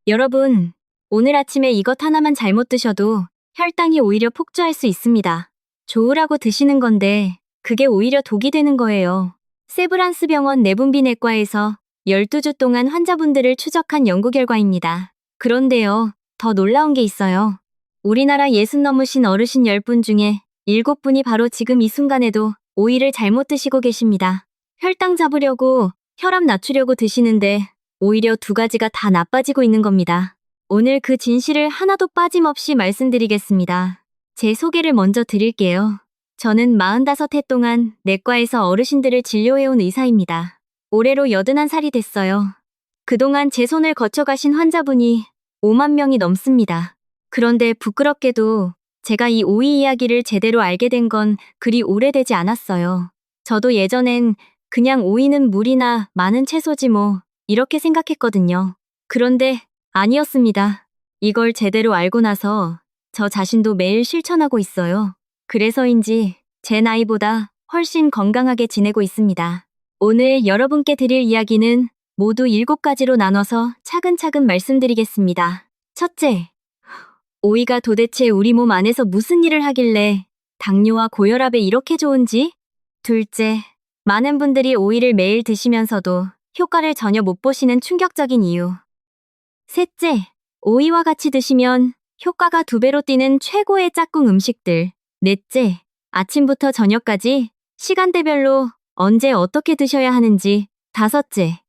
여러분, 오늘 아침에 이것 하나만 잘못 드셔도 혈당이 오히려 폭주할 수 있습니다. 좋으라고 드시는 건데 그게 오히려 독이 되는 거예요. 세브란스 병원 내분비내과에서 12주 동안 환자분들을 추적한 연구 결과입니다. 그런데요, 더 놀라운 게 있어요. 우리나라 60 넘으신 어르신 10분 중에 7분이 바로 지금 이 순간에도 오이를 잘못 드시고 계십니다. 혈당 잡으려고, 혈압 낮추려고 드시는데 오히려 두 가지가 다 나빠지고 있는 겁니다. 오늘 그 진실을 하나도 빠짐없이 말씀드리겠습니다. 제 소개를 먼저 드릴게요. 저는 45해 동안 내과에서 어르신들을 진료해온 의사입니다. 올해로 81살이 됐어요. 그동안 제 손을 거쳐가신 환자분이 5만 명이 넘습니다. 그런데 부끄럽게도 제가 이 오이 이야기를 제대로 알게 된 건 그리 오래되지 않았어요. 저도 예전엔 그냥 오이는 물이나 많은 채소지 뭐 이렇게 생각했거든요. 그런데 아니었습니다. 이걸 제대로 알고 나서 저 자신도 매일 실천하고 있어요. 그래서인지 제 나이보다 훨씬 건강하게 지내고 있습니다. 오늘 여러분께 드릴 이야기는 모두 7가지로 나눠서 차근차근 말씀드리겠습니다. 첫째, 오이가 도대체 우리 몸 안에서 무슨 일을 하길래 당뇨와 고혈압에 이렇게 좋은지? 둘째, 많은 분들이 오이를 매일 드시면서도 효과를 전혀 못 보시는 충격적인 이유. 셋째, 오이와 같이 드시면 효과가 2배로 뛰는 최고의 짝꿍 음식들. 넷째, 아침부터 저녁까지 시간대별로 언제 어떻게 드셔야 하는지. 다섯째,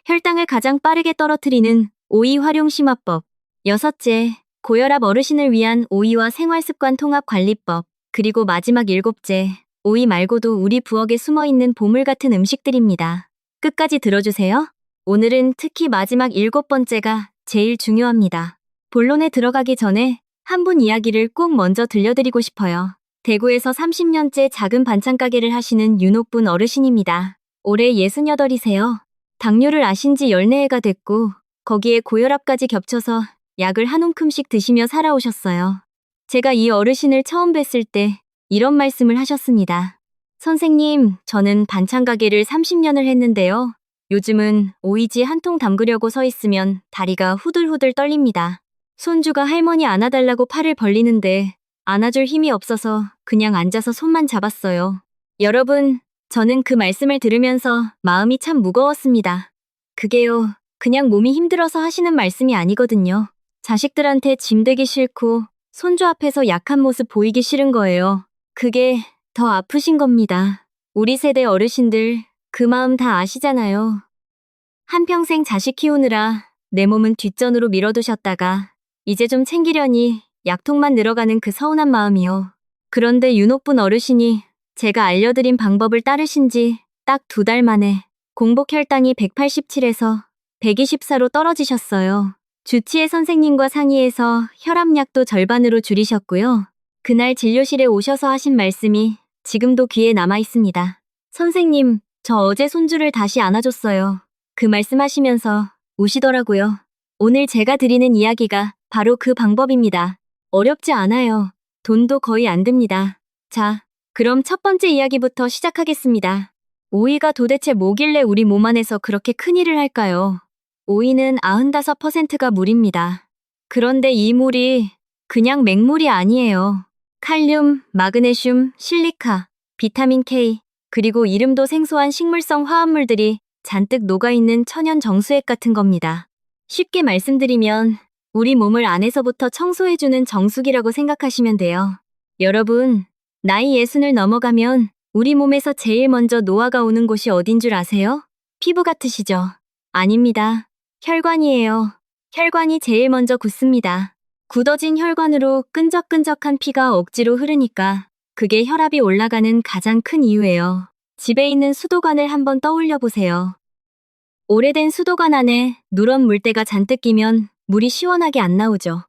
혈당을 가장 빠르게 떨어뜨리는 오이 활용 심화법. 여섯째, 고혈압 어르신을 위한 오이와 생활습관 통합 관리법. 그리고 마지막 7째, 오이 말고도 우리 부엌에 숨어있는 보물 같은 음식들입니다. 끝까지 들어주세요. 오늘은 특히 마지막 7번째가 제일 중요합니다. 본론에 들어가기 전에 한 분 이야기를 꼭 먼저 들려드리고 싶어요. 대구에서 30년째 작은 반찬 가게를 하시는 윤옥분 어르신입니다. 올해 68이세요. 당뇨를 아신 지 14해가 됐고 거기에 고혈압까지 겹쳐서 약을 한 움큼씩 드시며 살아오셨어요. 제가 이 어르신을 처음 뵀을 때 이런 말씀을 하셨습니다. 선생님, 저는 반찬 가게를 30년을 했는데요. 요즘은 오이지 한 통 담그려고 서 있으면 다리가 후들후들 떨립니다. 손주가 할머니 안아달라고 팔을 벌리는데 안아줄 힘이 없어서 그냥 앉아서 손만 잡았어요. 여러분, 저는 그 말씀을 들으면서 마음이 참 무거웠습니다. 그게요, 그냥 몸이 힘들어서 하시는 말씀이 아니거든요. 자식들한테 짐되기 싫고 손주 앞에서 약한 모습 보이기 싫은 거예요. 그게 더 아프신 겁니다. 우리 세대 어르신들 그 마음 다 아시잖아요. 한평생 자식 키우느라 내 몸은 뒷전으로 밀어두셨다가 이제 좀 챙기려니 약통만 늘어가는 그 서운한 마음이요. 그런데 윤옥분 어르신이 제가 알려드린 방법을 따르신 지 딱 2달 만에 공복 혈당이 187에서 124로 떨어지셨어요. 주치의 선생님과 상의해서 혈압약도 절반으로 줄이셨고요. 그날 진료실에 오셔서 하신 말씀이 지금도 귀에 남아 있습니다. 선생님, 저 어제 손주를 다시 안아줬어요. 그 말씀하시면서 우시더라고요. 오늘 제가 드리는 이야기가 바로 그 방법입니다. 어렵지 않아요. 돈도 거의 안 듭니다. 자, 그럼 첫 번째 이야기부터 시작하겠습니다. 오이가 도대체 뭐길래 우리 몸 안에서 그렇게 큰일을 할까요? 오이는 95%가 물입니다. 그런데 이 물이 그냥 맹물이 아니에요. 칼륨, 마그네슘, 실리카, 비타민 K, 그리고 이름도 생소한 식물성 화합물들이 잔뜩 녹아있는 천연 정수액 같은 겁니다. 쉽게 말씀드리면 우리 몸을 안에서부터 청소해주는 정수기라고 생각하시면 돼요. 여러분, 나이 60을 넘어가면 우리 몸에서 제일 먼저 노화가 오는 곳이 어딘 줄 아세요? 피부 같으시죠? 아닙니다. 혈관이에요. 혈관이 제일 먼저 굳습니다. 굳어진 혈관으로 끈적끈적한 피가 억지로 흐르니까 그게 혈압이 올라가는 가장 큰 이유예요. 집에 있는 수도관을 한번 떠올려 보세요. 오래된 수도관 안에 누런 물때가 잔뜩 끼면 물이 시원하게 안 나오죠.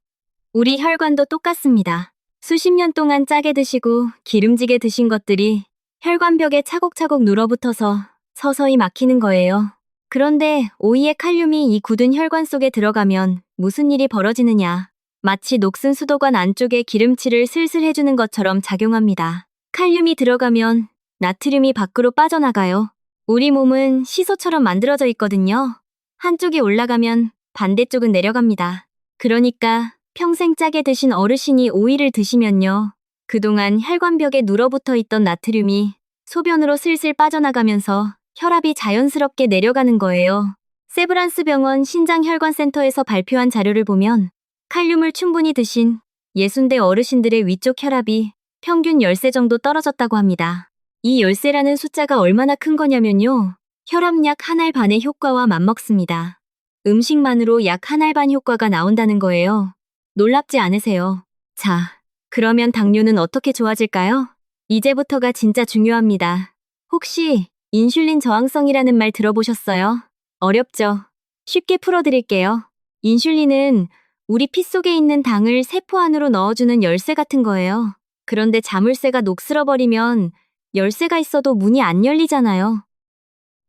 우리 혈관도 똑같습니다. 수십 년 동안 짜게 드시고 기름지게 드신 것들이 혈관벽에 차곡차곡 눌어붙어서 서서히 막히는 거예요. 그런데 오이의 칼륨이 이 굳은 혈관 속에 들어가면 무슨 일이 벌어지느냐. 마치 녹슨 수도관 안쪽에 기름칠을 슬슬 해주는 것처럼 작용합니다. 칼륨이 들어가면 나트륨이 밖으로 빠져나가요. 우리 몸은 시소처럼 만들어져 있거든요. 한쪽이 올라가면 반대쪽은 내려갑니다. 그러니까 평생 짜게 드신 어르신이 오이를 드시면요. 그동안 혈관벽에 눌어붙어 있던 나트륨이 소변으로 슬슬 빠져나가면서 혈압이 자연스럽게 내려가는 거예요. 세브란스 병원 신장혈관센터에서 발표한 자료를 보면 칼륨을 충분히 드신 60대 어르신들의 위쪽 혈압이 평균 10세 정도 떨어졌다고 합니다. 이 10세라는 숫자가 얼마나 큰 거냐면요. 혈압약 한 알 반의 효과와 맞먹습니다. 음식만으로 약 한 알 반 효과가 나온다는 거예요. 놀랍지 않으세요? 자, 그러면 당뇨는 어떻게 좋아질까요? 이제부터가 진짜 중요합니다. 혹시 인슐린 저항성이라는 말 들어보셨어요? 어렵죠? 쉽게 풀어드릴게요. 인슐린은 우리 피 속에 있는 당을 세포 안으로 넣어주는 열쇠 같은 거예요. 그런데 자물쇠가 녹슬어버리면 열쇠가 있어도 문이 안 열리잖아요.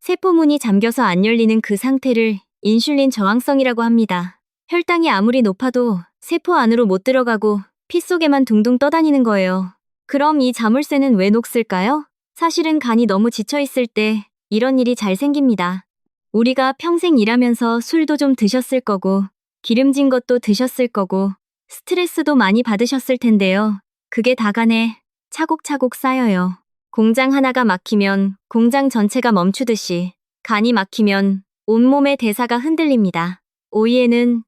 세포 문이 잠겨서 안 열리는 그 상태를 인슐린 저항성이라고 합니다. 혈당이 아무리 높아도 세포 안으로 못 들어가고 피 속에만 둥둥 떠다니는 거예요. 그럼 이 자물쇠는 왜 녹슬까요? 사실은 간이 너무 지쳐있을 때 이런 일이 잘 생깁니다. 우리가 평생 일하면서 술도 좀 드셨을 거고 기름진 것도 드셨을 거고 스트레스도 많이 받으셨을 텐데요. 그게 다 간에 차곡차곡 쌓여요. 공장 하나가 막히면 공장 전체가 멈추듯이 간이 막히면 온몸의 대사가 흔들립니다. 오이에는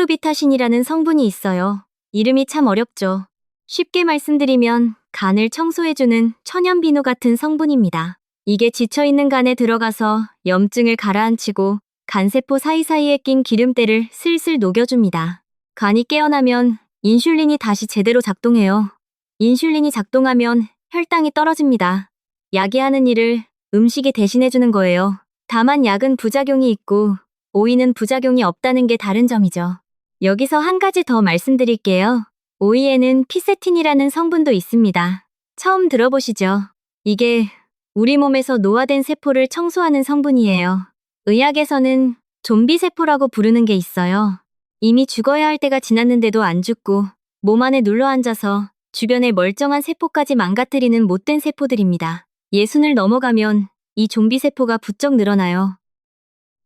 쿠쿠르비타신이라는 성분이 있어요. 이름이 참 어렵죠. 쉽게 말씀드리면 간을 청소해주는 천연비누 같은 성분입니다. 이게 지쳐있는 간에 들어가서 염증을 가라앉히고 간세포 사이사이에 낀 기름때를 슬슬 녹여줍니다. 간이 깨어나면 인슐린이 다시 제대로 작동해요. 인슐린이 작동하면 혈당이 떨어집니다. 약이 하는 일을 음식이 대신해주는 거예요. 다만 약은 부작용이 있고 오이는 부작용이 없다는 게 다른 점이죠. 여기서 한 가지 더 말씀드릴게요. 오이에는 피세틴이라는 성분도 있습니다. 처음 들어보시죠? 이게 우리 몸에서 노화된 세포를 청소하는 성분이에요. 의학에서는 좀비 세포라고 부르는 게 있어요. 이미 죽어야 할 때가 지났는데도 안 죽고 몸 안에 눌러앉아서 주변의 멀쩡한 세포까지 망가뜨리는 못된 세포들입니다. 60을 넘어가면 이 좀비 세포가 부쩍 늘어나요.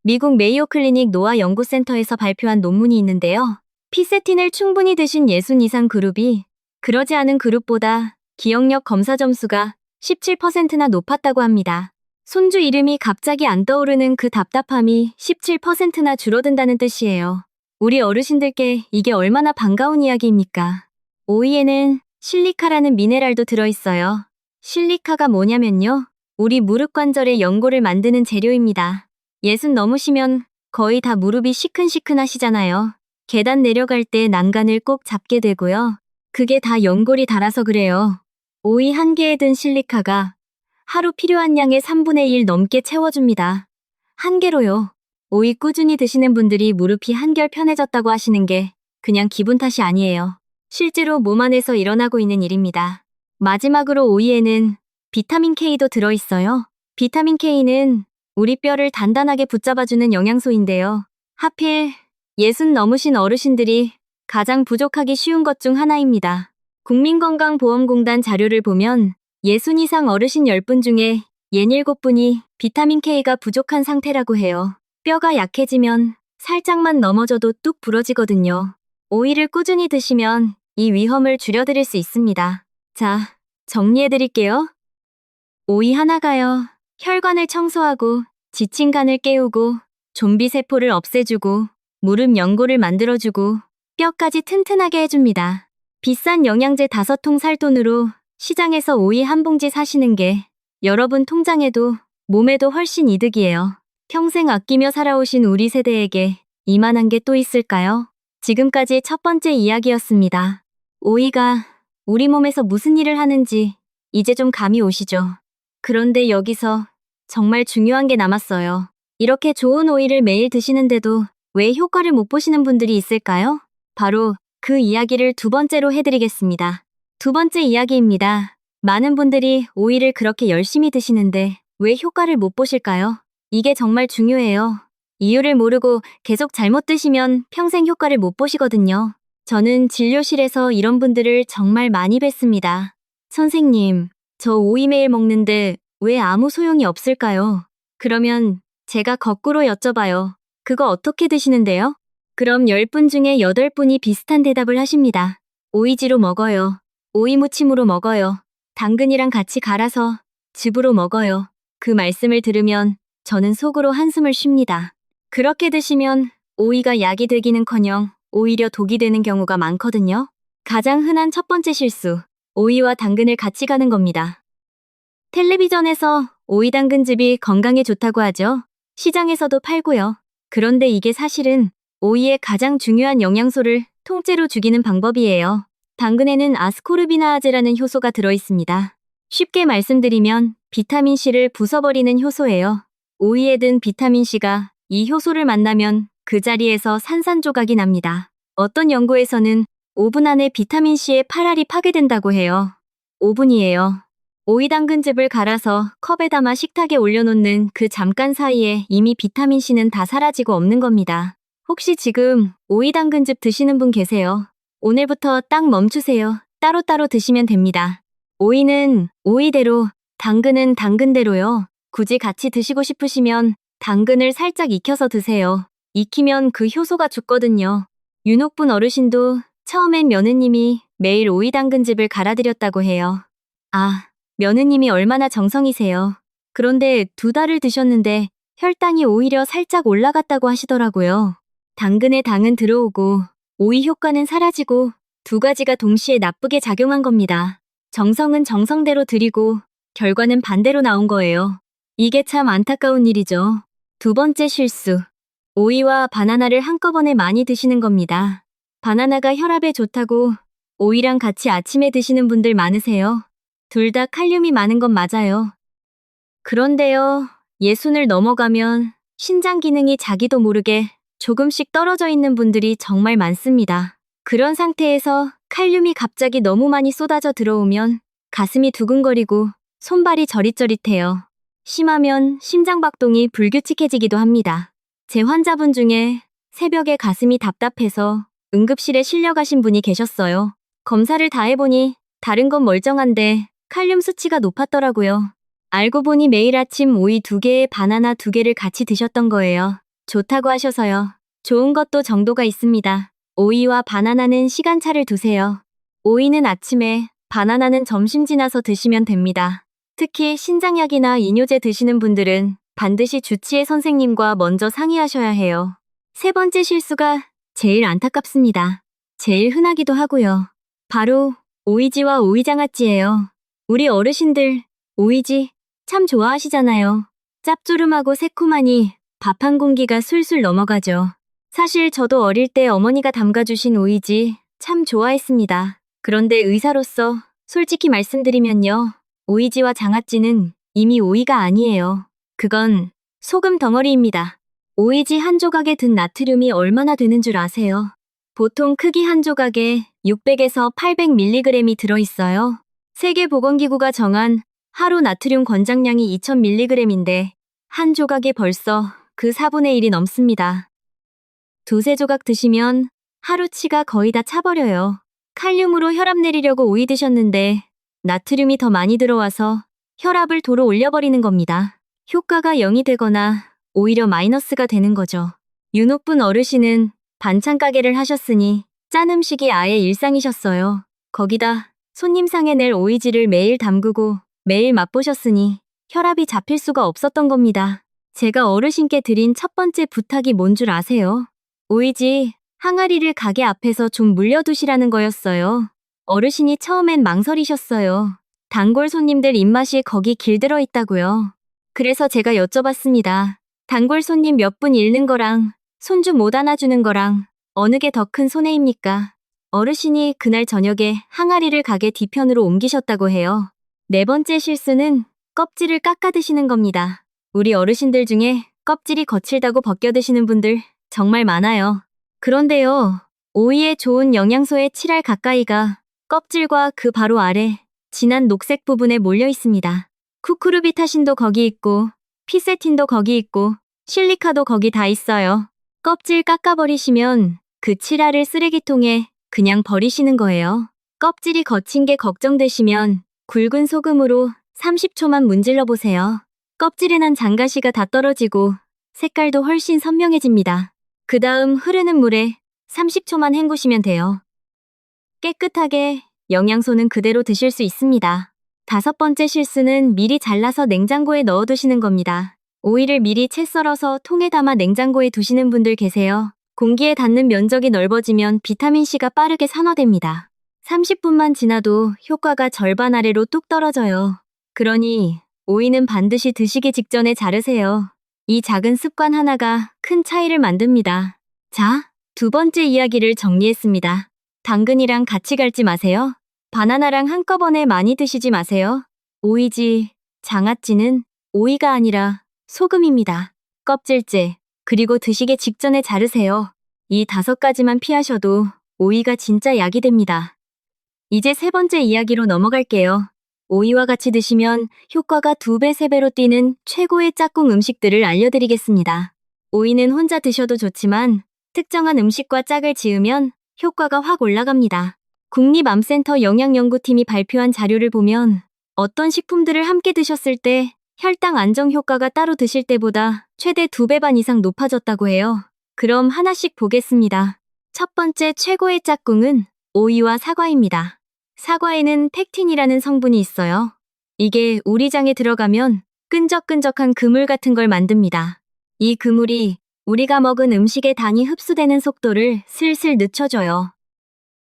미국 메이오 클리닉 노화 연구센터에서 발표한 논문이 있는데요. 피세틴을 충분히 드신 60 이상 그룹이 그러지 않은 그룹보다 기억력 검사 점수가 17%나 높았다고 합니다. 손주 이름이 갑자기 안 떠오르는 그 답답함이 17%나 줄어든다는 뜻이에요. 우리 어르신들께 이게 얼마나 반가운 이야기입니까? 오이에는 실리카라는 미네랄도 들어있어요. 실리카가 뭐냐면요. 우리 무릎 관절의 연골을 만드는 재료입니다. 60 넘으시면 거의 다 무릎이 시큰시큰하시잖아요. 계단 내려갈 때 난간을 꼭 잡게 되고요. 그게 다 연골이 닳아서 그래요. 오이 한 개에 든 실리카가 하루 필요한 양의 3분의 1 넘게 채워줍니다. 한 개로요. 오이 꾸준히 드시는 분들이 무릎이 한결 편해졌다고 하시는 게 그냥 기분 탓이 아니에요. 실제로 몸 안에서 일어나고 있는 일입니다. 마지막으로 오이에는 비타민 K도 들어있어요. 비타민 K는 우리 뼈를 단단하게 붙잡아주는 영양소인데요. 하필 60 넘으신 어르신들이 가장 부족하기 쉬운 것 중 하나입니다. 국민건강보험공단 자료를 보면 60 이상 어르신 10분 중에 67분이 비타민 K가 부족한 상태라고 해요. 뼈가 약해지면 살짝만 넘어져도 뚝 부러지거든요. 오이를 꾸준히 드시면 이 위험을 줄여드릴 수 있습니다. 자, 정리해드릴게요. 오이 하나가요. 혈관을 청소하고 지친 간을 깨우고 좀비 세포를 없애주고 무릎 연골을 만들어주고 뼈까지 튼튼하게 해줍니다. 비싼 영양제 5통 살 돈으로 시장에서 오이 한 봉지 사시는 게 여러분 통장에도 몸에도 훨씬 이득이에요. 평생 아끼며 살아오신 우리 세대에게 이만한 게 또 있을까요? 지금까지 첫 번째 이야기였습니다. 오이가 우리 몸에서 무슨 일을 하는지 이제 좀 감이 오시죠? 그런데 여기서 정말 중요한 게 남았어요. 이렇게 좋은 오이를 매일 드시는데도 왜 효과를 못 보시는 분들이 있을까요? 바로 그 이야기를 두 번째로 해드리겠습니다. 두 번째 이야기입니다. 많은 분들이 오이를 그렇게 열심히 드시는데 왜 효과를 못 보실까요? 이게 정말 중요해요. 이유를 모르고 계속 잘못 드시면 평생 효과를 못 보시거든요. 저는 진료실에서 이런 분들을 정말 많이 뵀습니다. 선생님, 저 오이 매일 먹는데 왜 아무 소용이 없을까요? 그러면 제가 거꾸로 여쭤봐요. 그거 어떻게 드시는데요? 그럼 10분 중에 8분이 비슷한 대답을 하십니다. 오이지로 먹어요. 오이 무침으로 먹어요. 당근이랑 같이 갈아서 즙으로 먹어요. 그 말씀을 들으면 저는 속으로 한숨을 쉽니다. 그렇게 드시면 오이가 약이 되기는커녕 오히려 독이 되는 경우가 많거든요. 가장 흔한 첫 번째 실수, 오이와 당근을 같이 가는 겁니다. 텔레비전에서 오이 당근즙이 건강에 좋다고 하죠. 시장에서도 팔고요. 그런데 이게 사실은 오이의 가장 중요한 영양소를 통째로 죽이는 방법이에요. 당근에는 아스코르비나아제라는 효소가 들어있습니다. 쉽게 말씀드리면 비타민C를 부숴버리는 효소예요. 오이에 든 비타민C가 이 효소를 만나면 그 자리에서 산산조각이 납니다. 어떤 연구에서는 5분 안에 비타민C의 8알이 파괴된다고 해요. 5분이에요. 오이 당근즙을 갈아서 컵에 담아 식탁에 올려놓는 그 잠깐 사이에 이미 비타민C는 다 사라지고 없는 겁니다. 혹시 지금 오이 당근즙 드시는 분 계세요? 오늘부터 딱 멈추세요. 따로따로 드시면 됩니다. 오이는 오이대로, 당근은 당근대로요. 굳이 같이 드시고 싶으시면 당근을 살짝 익혀서 드세요. 익히면 그 효소가 죽거든요. 윤옥분 어르신도 처음엔 며느님이 매일 오이 당근즙을 갈아드렸다고 해요. 아, 며느님이 얼마나 정성이세요. 그런데 2달을 드셨는데 혈당이 오히려 살짝 올라갔다고 하시더라고요. 당근의 당은 들어오고 오이 효과는 사라지고 두 가지가 동시에 나쁘게 작용한 겁니다. 정성은 정성대로 드리고 결과는 반대로 나온 거예요. 이게 참 안타까운 일이죠. 두 번째 실수. 오이와 바나나를 한꺼번에 많이 드시는 겁니다. 바나나가 혈압에 좋다고 오이랑 같이 아침에 드시는 분들 많으세요. 둘 다 칼륨이 많은 건 맞아요. 그런데요, 60을 넘어가면 신장 기능이 자기도 모르게 조금씩 떨어져 있는 분들이 정말 많습니다. 그런 상태에서 칼륨이 갑자기 너무 많이 쏟아져 들어오면 가슴이 두근거리고 손발이 저릿저릿해요. 심하면 심장박동이 불규칙해지기도 합니다. 제 환자분 중에 새벽에 가슴이 답답해서 응급실에 실려가신 분이 계셨어요. 검사를 다 해보니 다른 건 멀쩡한데 칼륨 수치가 높았더라고요. 알고 보니 매일 아침 오이 2개에 바나나 2개를 같이 드셨던 거예요. 좋다고 하셔서요. 좋은 것도 정도가 있습니다. 오이와 바나나는 시간차를 두세요. 오이는 아침에, 바나나는 점심 지나서 드시면 됩니다. 특히 신장약이나 이뇨제 드시는 분들은 반드시 주치의 선생님과 먼저 상의하셔야 해요. 세 번째 실수가 제일 안타깝습니다. 제일 흔하기도 하고요. 바로 오이지와 오이장아찌예요. 우리 어르신들 오이지 참 좋아하시잖아요. 짭조름하고 새콤하니 밥 한 공기가 술술 넘어가죠. 사실 저도 어릴 때 어머니가 담가주신 오이지 참 좋아했습니다. 그런데 의사로서 솔직히 말씀드리면요. 오이지와 장아찌는 이미 오이가 아니에요. 그건 소금 덩어리입니다. 오이지 한 조각에 든 나트륨이 얼마나 되는 줄 아세요? 보통 크기 한 조각에 600에서 800mg이 들어있어요. 세계보건기구가 정한 하루 나트륨 권장량이 2000mg인데 한 조각이 벌써 그 4분의 1이 넘습니다. 두세 조각 드시면 하루치가 거의 다 차버려요. 칼륨으로 혈압 내리려고 오이 드셨는데 나트륨이 더 많이 들어와서 혈압을 도로 올려버리는 겁니다. 효과가 0이 되거나 오히려 마이너스가 되는 거죠. 윤옥분 어르신은 반찬 가게를 하셨으니 짠 음식이 아예 일상이셨어요. 거기다 손님 상에 낼 오이지를 매일 담그고 매일 맛보셨으니 혈압이 잡힐 수가 없었던 겁니다. 제가 어르신께 드린 첫 번째 부탁이 뭔 줄 아세요? 오이지 항아리를 가게 앞에서 좀 물려두시라는 거였어요. 어르신이 처음엔 망설이셨어요. 단골 손님들 입맛이 거기 길들어 있다고요. 그래서 제가 여쭤봤습니다. 단골 손님 몇 분 잃는 거랑 손주 못 안아주는 거랑 어느 게 더 큰 손해입니까? 어르신이 그날 저녁에 항아리를 가게 뒤편으로 옮기셨다고 해요. 네 번째 실수는 껍질을 깎아 드시는 겁니다. 우리 어르신들 중에 껍질이 거칠다고 벗겨 드시는 분들 정말 많아요. 그런데요, 오이에 좋은 영양소의 7알 가까이가 껍질과 그 바로 아래 진한 녹색 부분에 몰려 있습니다. 쿠쿠르비타신도 거기 있고 피세틴도 거기 있고 실리카도 거기 다 있어요. 껍질 깎아버리시면 그 7알을 쓰레기통에 그냥 버리시는 거예요. 껍질이 거친 게 걱정되시면 굵은 소금으로 30초만 문질러 보세요. 껍질에 난 장가시가 다 떨어지고 색깔도 훨씬 선명해집니다. 그 다음 흐르는 물에 30초만 헹구시면 돼요. 깨끗하게 영양소는 그대로 드실 수 있습니다. 5번째 실수는 미리 잘라서 냉장고에 넣어두시는 겁니다. 오이를 미리 채 썰어서 통에 담아 냉장고에 두시는 분들 계세요. 공기에 닿는 면적이 넓어지면 비타민C가 빠르게 산화됩니다. 30분만 지나도 효과가 절반 아래로 뚝 떨어져요. 그러니 오이는 반드시 드시기 직전에 자르세요. 이 작은 습관 하나가 큰 차이를 만듭니다. 자, 2번째 이야기를 정리했습니다. 당근이랑 같이 갈지 마세요. 바나나랑 한꺼번에 많이 드시지 마세요. 오이지, 장아찌는 오이가 아니라 소금입니다. 껍질째, 그리고 드시기 직전에 자르세요. 이 5가지만 피하셔도 오이가 진짜 약이 됩니다. 이제 3번째 이야기로 넘어갈게요. 오이와 같이 드시면 효과가 2배, 3배로 뛰는 최고의 짝꿍 음식들을 알려드리겠습니다. 오이는 혼자 드셔도 좋지만 특정한 음식과 짝을 지으면 효과가 확 올라갑니다. 국립암센터 영양연구팀이 발표한 자료를 보면 어떤 식품들을 함께 드셨을 때 혈당 안정 효과가 따로 드실 때보다 최대 2배 반 이상 높아졌다고 해요. 그럼 하나씩 보겠습니다. 첫 번째 최고의 짝꿍은 오이와 사과입니다. 사과에는 펙틴이라는 성분이 있어요. 이게 우리 장에 들어가면 끈적끈적한 그물 같은 걸 만듭니다. 이 그물이 우리가 먹은 음식의 당이 흡수되는 속도를 슬슬 늦춰줘요.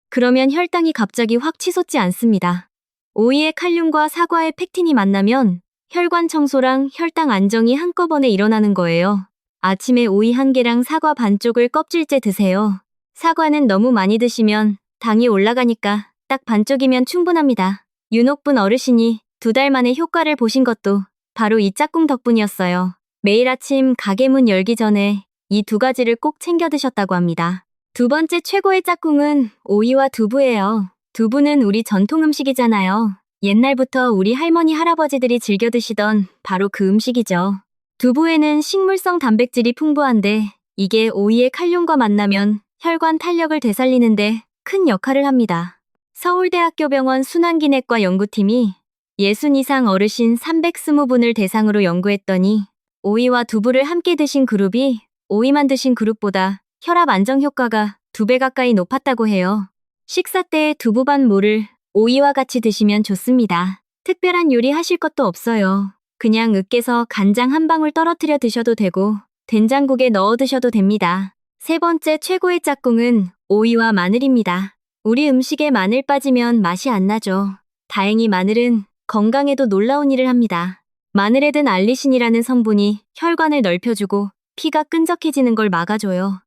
그러면 혈당이 갑자기 확 치솟지 않습니다. 오이의 칼륨과 사과의 펙틴이 만나면 혈관 청소랑 혈당 안정이 한꺼번에 일어나는 거예요. 아침에 오이 1개랑 사과 반쪽을 껍질째 드세요. 사과는 너무 많이 드시면 당이 올라가니까 딱 반쪽이면 충분합니다. 윤옥분 어르신이 2달 만에 효과를 보신 것도 바로 이 짝꿍 덕분이었어요. 매일 아침 가게 문 열기 전에 이 2가지를 꼭 챙겨 드셨다고 합니다. 2번째 최고의 짝꿍은 오이와 두부예요. 두부는 우리 전통 음식이잖아요. 옛날부터 우리 할머니 할아버지들이 즐겨 드시던 바로 그 음식이죠. 두부에는 식물성 단백질이 풍부한데 이게 오이의 칼륨과 만나면 혈관 탄력을 되살리는데 큰 역할을 합니다. 서울대학교 병원 순환기내과 연구팀이 60 이상 어르신 320분을 대상으로 연구했더니 오이와 두부를 함께 드신 그룹이 오이만 드신 그룹보다 혈압 안정 효과가 2배 가까이 높았다고 해요. 식사 때에 두부 반 모를 오이와 같이 드시면 좋습니다. 특별한 요리 하실 것도 없어요. 그냥 으깨서 간장 한 방울 떨어뜨려 드셔도 되고 된장국에 넣어 드셔도 됩니다. 3번째 최고의 짝꿍은 오이와 마늘입니다. 우리 음식에 마늘 빠지면 맛이 안 나죠. 다행히 마늘은 건강에도 놀라운 일을 합니다. 마늘에 든 알리신이라는 성분이 혈관을 넓혀주고 피가 끈적해지는 걸 막아줘요.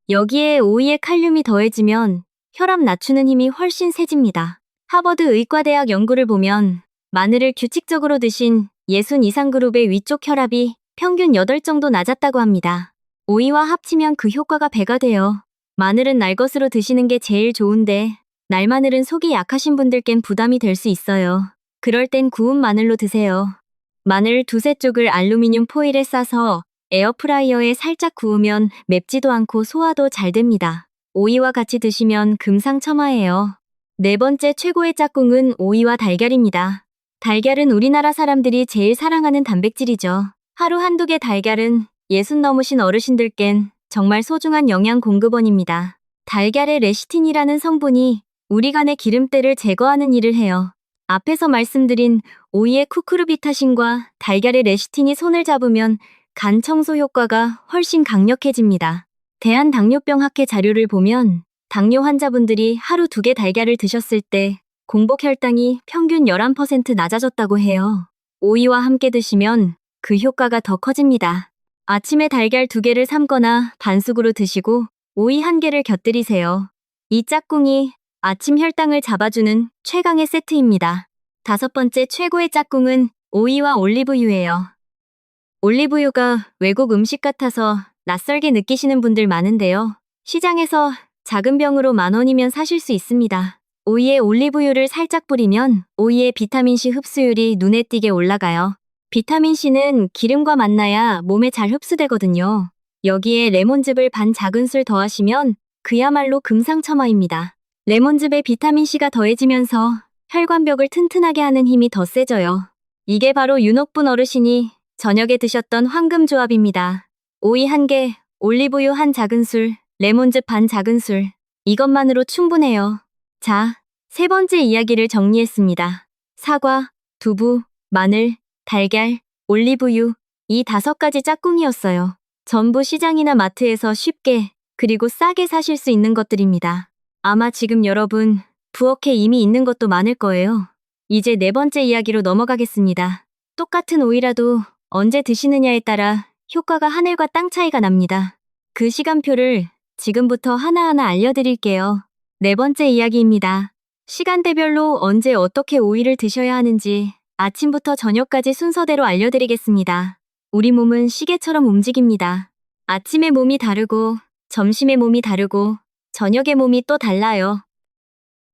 여기에 오이의 칼륨이 더해지면 혈압 낮추는 힘이 훨씬 세집니다. 하버드 의과대학 연구를 보면 마늘을 규칙적으로 드신 60 이상 그룹의 위쪽 혈압이 평균 8 정도 낮았다고 합니다. 오이와 합치면 그 효과가 배가 돼요. 마늘은 날 것으로 드시는 게 제일 좋은데 날마늘은 속이 약하신 분들껜 부담이 될 수 있어요. 그럴 땐 구운 마늘로 드세요. 마늘 2-3쪽을 알루미늄 포일에 싸서 에어프라이어에 살짝 구우면 맵지도 않고 소화도 잘 됩니다. 오이와 같이 드시면 금상첨화예요. 4번째 최고의 짝꿍은 오이와 달걀입니다. 달걀은 우리나라 사람들이 제일 사랑하는 단백질이죠. 하루 1-2개 달걀은 60 넘으신 어르신들껜 정말 소중한 영양 공급원입니다. 달걀의 레시틴이라는 성분이 우리 간의 기름때를 제거하는 일을 해요. 앞에서 말씀드린 오이의 쿠쿠르비타신과 달걀의 레시틴이 손을 잡으면 간 청소 효과가 훨씬 강력해집니다. 대한당뇨병학회 자료를 보면 당뇨 환자분들이 하루 2개 달걀을 드셨을 때 공복 혈당이 평균 11% 낮아졌다고 해요. 오이와 함께 드시면 그 효과가 더 커집니다. 아침에 달걀 2개를 삶거나 반숙으로 드시고 오이 1개를 곁들이세요. 이 짝꿍이 아침 혈당을 잡아주는 최강의 세트입니다. 5번째 최고의 짝꿍은 오이와 올리브유예요. 올리브유가 외국 음식 같아서 낯설게 느끼시는 분들 많은데요. 시장에서 작은 병으로 10,000원이면 사실 수 있습니다. 오이에 올리브유를 살짝 뿌리면 오이의 비타민C 흡수율이 눈에 띄게 올라가요. 비타민C는 기름과 만나야 몸에 잘 흡수되거든요. 여기에 레몬즙을 반 작은술 더하시면 그야말로 금상첨화입니다. 레몬즙에 비타민C가 더해지면서 혈관벽을 튼튼하게 하는 힘이 더 세져요. 이게 바로 윤옥분 어르신이 저녁에 드셨던 황금조합입니다. 오이 1개, 올리브유 한 작은술, 레몬즙 반 작은술. 이것만으로 충분해요. 자, 세 번째 이야기를 정리했습니다. 사과, 두부, 마늘, 달걀, 올리브유. 이 5가지 짝꿍이었어요. 전부 시장이나 마트에서 쉽게 그리고 싸게 사실 수 있는 것들입니다. 아마 지금 여러분 부엌에 이미 있는 것도 많을 거예요. 이제 네 번째 이야기로 넘어가겠습니다. 똑같은 오이라도 언제 드시느냐에 따라 효과가 하늘과 땅 차이가 납니다. 그 시간표를 지금부터 하나하나 알려드릴게요. 네 번째 이야기입니다. 시간대별로 언제 어떻게 오이를 드셔야 하는지 아침부터 저녁까지 순서대로 알려드리겠습니다. 우리 몸은 시계처럼 움직입니다. 아침에 몸이 다르고 점심에 몸이 다르고 저녁에 몸이 또 달라요.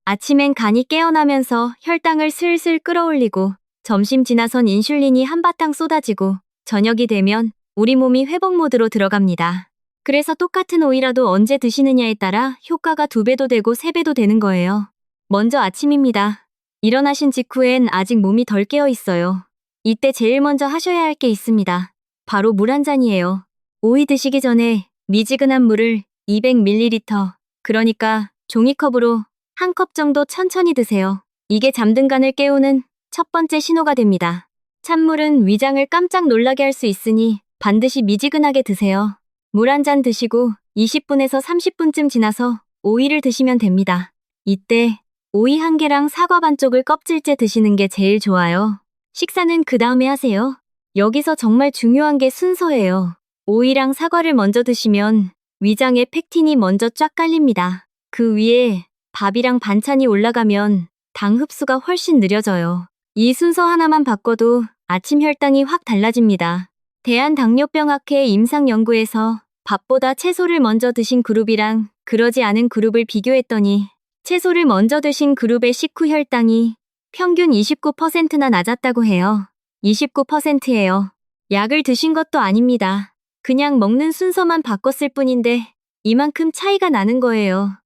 아침엔 간이 깨어나면서 혈당을 슬슬 끌어올리고 점심 지나선 인슐린이 한바탕 쏟아지고 저녁이 되면 우리 몸이 회복 모드로 들어갑니다. 그래서 똑같은 오이라도 언제 드시느냐에 따라 효과가 2배도 되고 3배도 되는 거예요. 먼저 아침입니다. 일어나신 직후엔 아직 몸이 덜 깨어 있어요. 이때 제일 먼저 하셔야 할 게 있습니다. 바로 물 한 잔이에요. 오이 드시기 전에 미지근한 물을 200ml, 그러니까 종이컵으로 한 컵 정도 천천히 드세요. 이게 잠든 간을 깨우는 첫 번째 신호가 됩니다. 찬물은 위장을 깜짝 놀라게 할 수 있으니 반드시 미지근하게 드세요. 물 한 잔 드시고 20분에서 30분쯤 지나서 오이를 드시면 됩니다. 이때 오이 한 개랑 사과 반쪽을 껍질째 드시는 게 제일 좋아요. 식사는 그 다음에 하세요. 여기서 정말 중요한 게 순서예요. 오이랑 사과를 먼저 드시면 위장에 팩틴이 먼저 쫙 깔립니다. 그 위에 밥이랑 반찬이 올라가면 당 흡수가 훨씬 느려져요. 이 순서 하나만 바꿔도 아침 혈당이 확 달라집니다. 대한당뇨병학회 임상연구에서 밥보다 채소를 먼저 드신 그룹이랑 그러지 않은 그룹을 비교했더니 채소를 먼저 드신 그룹의 식후 혈당이 평균 29%나 낮았다고 해요. 29%예요. 약을 드신 것도 아닙니다. 그냥 먹는 순서만 바꿨을 뿐인데 이만큼 차이가 나는 거예요.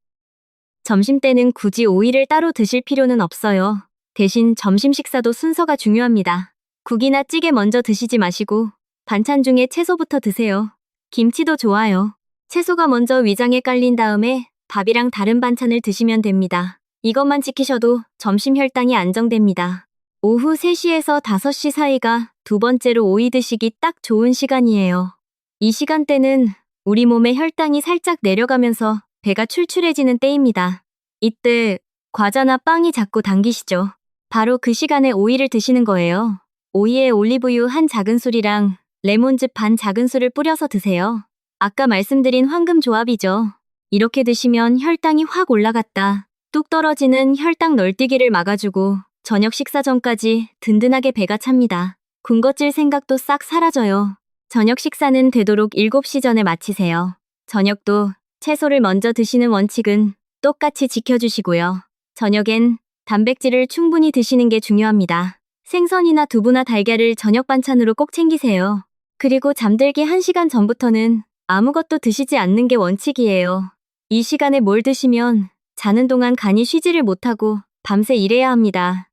점심때는 굳이 오이를 따로 드실 필요는 없어요. 대신 점심 식사도 순서가 중요합니다. 국이나 찌개 먼저 드시지 마시고 반찬 중에 채소부터 드세요. 김치도 좋아요. 채소가 먼저 위장에 깔린 다음에 밥이랑 다른 반찬을 드시면 됩니다. 이것만 지키셔도 점심 혈당이 안정됩니다. 오후 3시에서 5시 사이가 두 번째로 오이 드시기 딱 좋은 시간이에요. 이 시간대는 우리 몸의 혈당이 살짝 내려가면서 배가 출출해지는 때입니다. 이때 과자나 빵이 자꾸 당기시죠? 바로 그 시간에 오이를 드시는 거예요. 오이에 올리브유 한 작은술이랑 레몬즙 반 작은술을 뿌려서 드세요. 아까 말씀드린 황금 조합이죠. 이렇게 드시면 혈당이 확 올라갔다 뚝 떨어지는 혈당 널뛰기를 막아주고 저녁 식사 전까지 든든하게 배가 찹니다. 군것질 생각도 싹 사라져요. 저녁 식사는 되도록 7시 전에 마치세요. 저녁도 채소를 먼저 드시는 원칙은 똑같이 지켜주시고요. 저녁엔 단백질을 충분히 드시는 게 중요합니다. 생선이나 두부나 달걀을 저녁 반찬으로 꼭 챙기세요. 그리고 잠들기 1시간 전부터는 아무것도 드시지 않는 게 원칙이에요. 이 시간에 뭘 드시면 자는 동안 간이 쉬지를 못하고 밤새 일해야 합니다.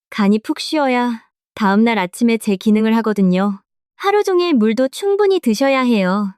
간이 푹 쉬어야 다음날 아침에 제 기능을 하거든요. 하루 종일 물도 충분히 드셔야 해요.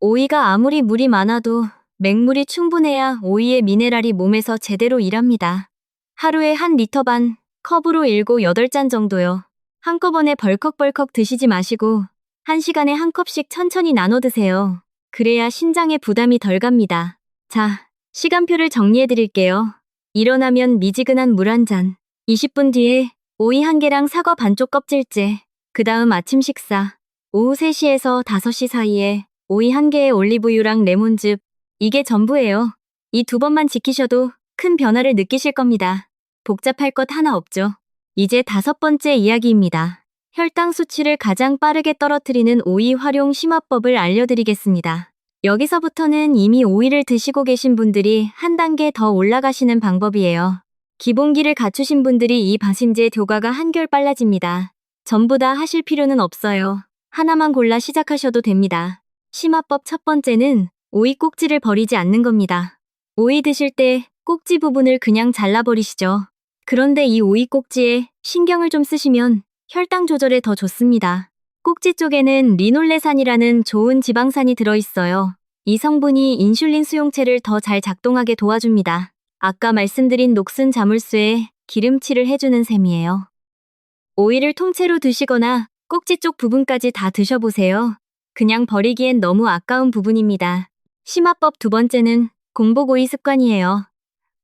오이가 아무리 물이 많아도 맹물이 충분해야 오이의 미네랄이 몸에서 제대로 일합니다. 하루에 1리터 반, 컵으로 7, 8잔 정도요. 한꺼번에 벌컥벌컥 드시지 마시고 1시간에 한 컵씩 천천히 나눠 드세요. 그래야 신장에 부담이 덜 갑니다. 자, 시간표를 정리해 드릴게요. 일어나면 미지근한 물 한 잔, 20분 뒤에 오이 1개랑 사과 반쪽 껍질째, 그 다음 아침 식사, 오후 3시에서 5시 사이에 오이 1개에 올리브유랑 레몬즙, 이게 전부예요. 이 2번만 지키셔도 큰 변화를 느끼실 겁니다. 복잡할 것 하나 없죠. 이제 5번째 이야기입니다. 혈당 수치를 가장 빠르게 떨어뜨리는 오이 활용 심화법을 알려드리겠습니다. 여기서부터는 이미 오이를 드시고 계신 분들이 한 단계 더 올라가시는 방법이에요. 기본기를 갖추신 분들이 이 바심제 효과가 한결 빨라집니다. 전부 다 하실 필요는 없어요. 하나만 골라 시작하셔도 됩니다. 심화법 첫 번째는 오이 꼭지를 버리지 않는 겁니다. 오이 드실 때 꼭지 부분을 그냥 잘라버리시죠. 그런데 이 오이 꼭지에 신경을 좀 쓰시면 혈당 조절에 더 좋습니다. 꼭지 쪽에는 리놀레산이라는 좋은 지방산이 들어있어요. 이 성분이 인슐린 수용체를 더 잘 작동하게 도와줍니다. 아까 말씀드린 녹슨 자물쇠에 기름칠을 해주는 셈이에요. 오이를 통째로 드시거나 꼭지 쪽 부분까지 다 드셔보세요. 그냥 버리기엔 너무 아까운 부분입니다. 심화법 두 번째는 공복오이 습관이에요.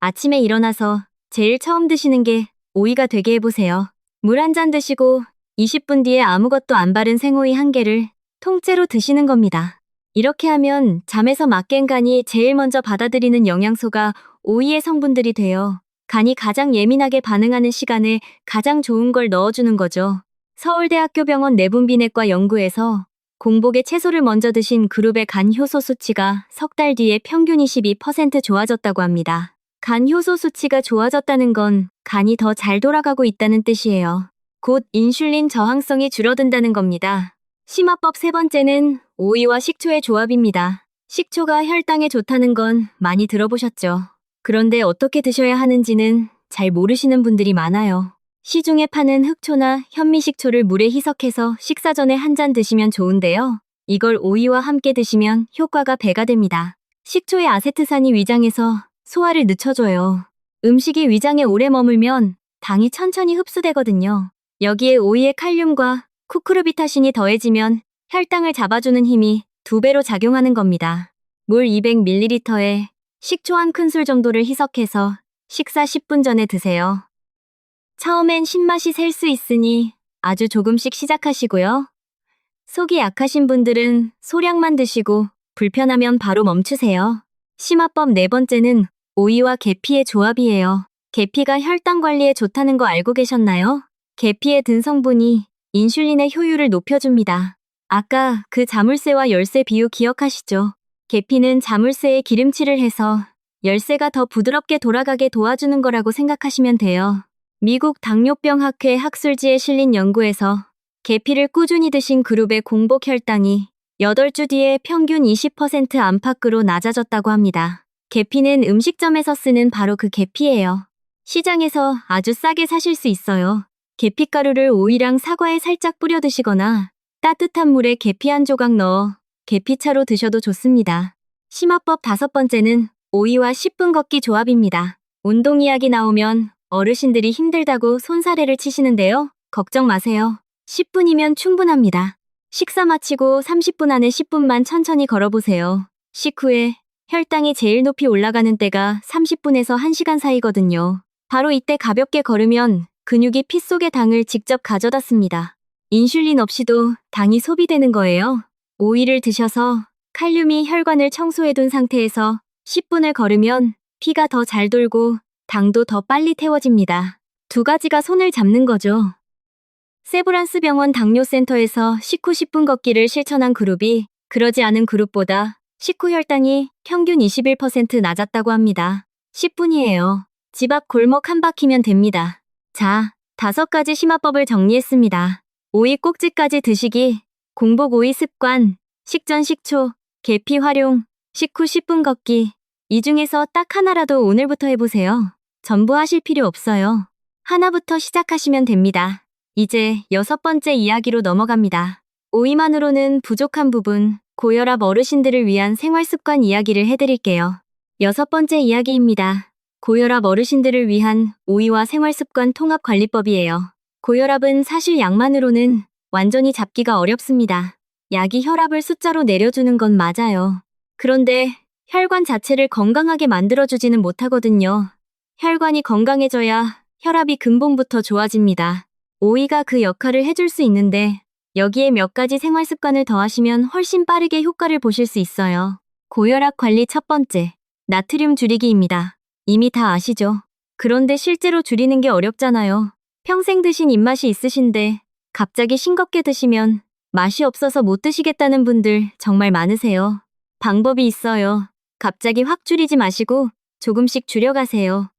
아침에 일어나서 제일 처음 드시는 게 오이가 되게 해보세요. 물 한 잔 드시고 20분 뒤에 아무것도 안 바른 생오이 한 개를 통째로 드시는 겁니다. 이렇게 하면 잠에서 막 깬 간이 제일 먼저 받아들이는 영양소가 오이의 성분들이 돼요. 간이 가장 예민하게 반응하는 시간에 가장 좋은 걸 넣어주는 거죠. 서울대학교 병원 내분비내과 연구에서 공복에 채소를 먼저 드신 그룹의 간 효소 수치가 석 달 뒤에 평균 22% 좋아졌다고 합니다. 간 효소 수치가 좋아졌다는 건 간이 더 잘 돌아가고 있다는 뜻이에요. 곧 인슐린 저항성이 줄어든다는 겁니다. 심화법 세 번째는 오이와 식초의 조합입니다. 식초가 혈당에 좋다는 건 많이 들어보셨죠? 그런데 어떻게 드셔야 하는지는 잘 모르시는 분들이 많아요. 시중에 파는 흑초나 현미식초를 물에 희석해서 식사 전에 한 잔 드시면 좋은데요. 이걸 오이와 함께 드시면 효과가 배가 됩니다. 식초의 아세트산이 위장에서 소화를 늦춰줘요. 음식이 위장에 오래 머물면 당이 천천히 흡수되거든요. 여기에 오이의 칼륨과 쿠쿠르비타신이 더해지면 혈당을 잡아주는 힘이 2배로 작용하는 겁니다. 물 200ml에 식초 1큰술 정도를 희석해서 식사 10분 전에 드세요. 처음엔 신맛이 셀 수 있으니 아주 조금씩 시작하시고요. 속이 약하신 분들은 소량만 드시고 불편하면 바로 멈추세요. 심화법 네 번째는 오이와 계피의 조합이에요. 계피가 혈당 관리에 좋다는 거 알고 계셨나요? 계피에 든 성분이 인슐린의 효율을 높여줍니다. 아까 그 자물쇠와 열쇠 비유 기억하시죠? 계피는 자물쇠에 기름칠을 해서 열쇠가 더 부드럽게 돌아가게 도와주는 거라고 생각하시면 돼요. 미국 당뇨병학회 학술지에 실린 연구에서 계피를 꾸준히 드신 그룹의 공복 혈당이 8주 뒤에 평균 20% 안팎으로 낮아졌다고 합니다. 계피는 음식점에서 쓰는 바로 그 계피예요. 시장에서 아주 싸게 사실 수 있어요. 계피가루를 오이랑 사과에 살짝 뿌려 드시거나 따뜻한 물에 계피 한 조각 넣어 계피차로 드셔도 좋습니다. 심화법 다섯 번째는 오이와 10분 걷기 조합입니다. 운동 이야기 나오면 어르신들이 힘들다고 손사래를 치시는데요. 걱정 마세요. 10분이면 충분합니다. 식사 마치고 30분 안에 10분만 천천히 걸어보세요. 식후에 혈당이 제일 높이 올라가는 때가 30분에서 1시간 사이거든요. 바로 이때 가볍게 걸으면 근육이 피 속의 당을 직접 가져다 씁니다. 인슐린 없이도 당이 소비되는 거예요. 오이를 드셔서 칼륨이 혈관을 청소해둔 상태에서 10분을 걸으면 피가 더 잘 돌고 당도 더 빨리 태워집니다. 두 가지가 손을 잡는 거죠. 세브란스 병원 당뇨센터에서 식후 10분 걷기를 실천한 그룹이 그러지 않은 그룹보다 식후 혈당이 평균 21% 낮았다고 합니다. 10분이에요. 집 앞 골목 한 바퀴면 됩니다. 자, 5가지 심화법을 정리했습니다. 오이 꼭지까지 드시기, 공복 오이 습관, 식전 식초, 계피 활용, 식후 10분 걷기. 이 중에서 딱 하나라도 오늘부터 해보세요. 전부 하실 필요 없어요. 하나부터 시작하시면 됩니다. 이제 6번째 이야기로 넘어갑니다. 오이만으로는 부족한 부분, 고혈압 어르신들을 위한 생활습관 이야기를 해드릴게요. 6번째 이야기입니다. 고혈압 어르신들을 위한 오이와 생활습관 통합관리법이에요. 고혈압은 사실 약만으로는 완전히 잡기가 어렵습니다. 약이 혈압을 숫자로 내려주는 건 맞아요. 그런데 혈관 자체를 건강하게 만들어주지는 못하거든요. 혈관이 건강해져야 혈압이 근본부터 좋아집니다. 오이가 그 역할을 해줄 수 있는데 여기에 몇 가지 생활습관을 더하시면 훨씬 빠르게 효과를 보실 수 있어요. 고혈압 관리 첫 번째, 나트륨 줄이기입니다. 이미 다 아시죠? 그런데 실제로 줄이는 게 어렵잖아요. 평생 드신 입맛이 있으신데 갑자기 싱겁게 드시면 맛이 없어서 못 드시겠다는 분들 정말 많으세요. 방법이 있어요. 갑자기 확 줄이지 마시고 조금씩 줄여가세요.